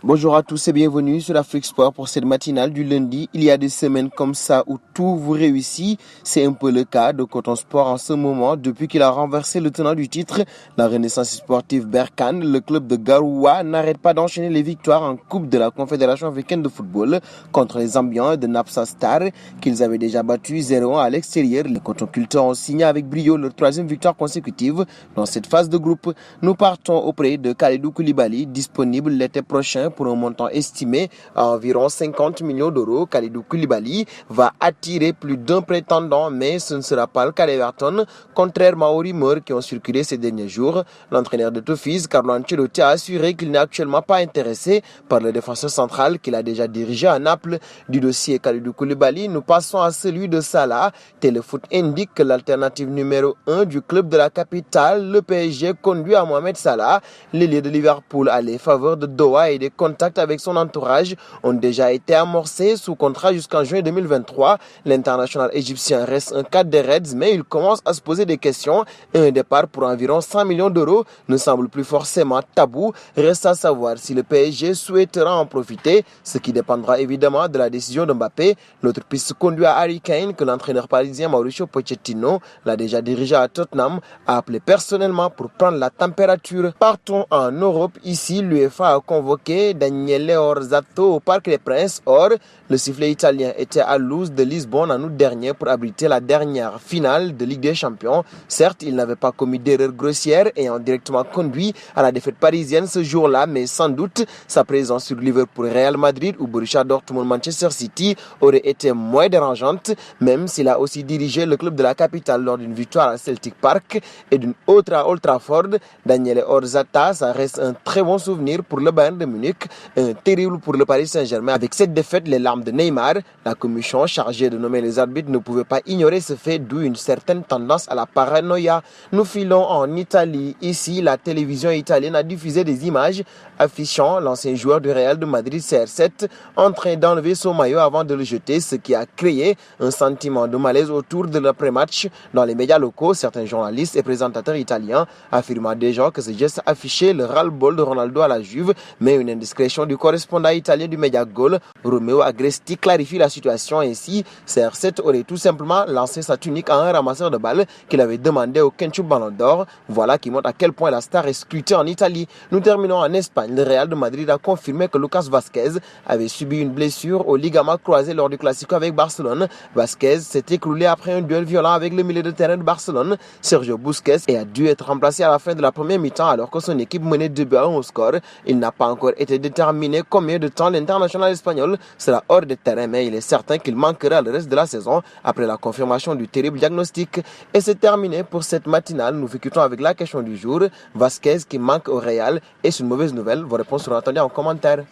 Bonjour à tous et bienvenue sur Afrique Sport pour cette matinale du lundi. Il y a des semaines comme ça où tout vous réussit. C'est un peu le cas de Coton Sport en ce moment. Depuis qu'il a renversé le tenant du titre, la Renaissance sportive Berkane, le club de Garoua n'arrête pas d'enchaîner les victoires en Coupe de la Confédération africaine de football contre les Zambiens de Napsa Star qu'ils avaient déjà battu 0-1 à l'extérieur. Les cotonculteurs ont signé avec brio leur troisième victoire consécutive dans cette phase de groupe. Nous partons auprès de Kalidou Koulibaly, disponible l'été prochain pour un montant estimé à environ 50 millions d'euros. Kalidou Koulibaly va attirer plus d'un prétendant, mais ce ne sera pas le cas d'Everton, contrairement aux rumeurs qui ont circulé ces derniers jours. L'entraîneur de Toffees, Carlo Ancelotti, a assuré qu'il n'est actuellement pas intéressé par le défenseur central qu'il a déjà dirigé à Naples. Du dossier Kalidou Koulibaly, nous passons à celui de Salah. Téléfoot indique que l'alternative numéro 1 du club de la capitale, le PSG, conduit à Mohamed Salah. L'ailier de Liverpool a les faveurs de Doha et des contacts avec son entourage ont déjà été amorcés sous contrat jusqu'en juin 2023. L'international égyptien reste un cadre des Reds, mais il commence à se poser des questions et un départ pour environ 100 millions d'euros ne semble plus forcément tabou. Reste à savoir si le PSG souhaitera en profiter, ce qui dépendra évidemment de la décision de Mbappé. L'autre piste conduit à Harry Kane, que l'entraîneur parisien Mauricio Pochettino l'a déjà dirigé à Tottenham, a appelé personnellement pour prendre la température. Partons en Europe. Ici, l'UEFA a convoqué Daniele Orsato au Parc des Princes. Or, le sifflet italien était à Luz de Lisbonne en août dernier pour abriter la dernière finale de Ligue des Champions. Certes, il n'avait pas commis d'erreur grossière ayant directement conduit à la défaite parisienne ce jour-là, mais sans doute sa présence sur Liverpool, Real Madrid ou Borussia Dortmund, Manchester City aurait été moins dérangeante, même s'il a aussi dirigé le club de la capitale lors d'une victoire à Celtic Park et d'une autre à Old Trafford. Daniele Orzata, ça reste un très bon souvenir pour le Bayern de Munich, un terrible pour le Paris Saint-Germain. Avec cette défaite, les larmes de Neymar, la commission chargée de nommer les arbitres ne pouvait pas ignorer ce fait, d'où une certaine tendance à la paranoïa. Nous filons en Italie. Ici, la télévision italienne a diffusé des images affichant l'ancien joueur du Real de Madrid CR7 en train d'enlever son maillot avant de le jeter, ce qui a créé un sentiment de malaise autour de l'après-match dans les médias locaux. Certains journalistes et présentateurs italiens affirment déjà que ce geste affichait le ras-le-bol de Ronaldo à la Juve, mais une indiscrétion du correspondant italien du Média Gol, Romeo Agresti, clarifie la situation. Ainsi, CR7 aurait tout simplement lancé sa tunique à un ramasseur de balles qu'il avait demandé au Kenchu Ballon d'Or. Voilà qui montre à quel point la star est scrutée en Italie. Nous terminons en Espagne. Le Real de Madrid a confirmé que Lucas Vazquez avait subi une blessure au ligament croisé lors du Classico avec Barcelone. Vazquez s'est écroulé après un duel violent avec le milieu de terrain de Barcelone, Sergio Busquets, et a dû être remplacé à la fin de la première mi-temps alors que son équipe menait 2-1 au score. Il n'a pas encore été déterminé combien de temps l'international espagnol sera hors de terrain, mais il est certain qu'il manquera le reste de la saison après la confirmation du terrible diagnostic. Et c'est terminé pour cette matinale. Nous vous quittons avec la question du jour. Vazquez qui manque au Real, est-ce une mauvaise nouvelle? Vos réponses seront attendues en commentaire.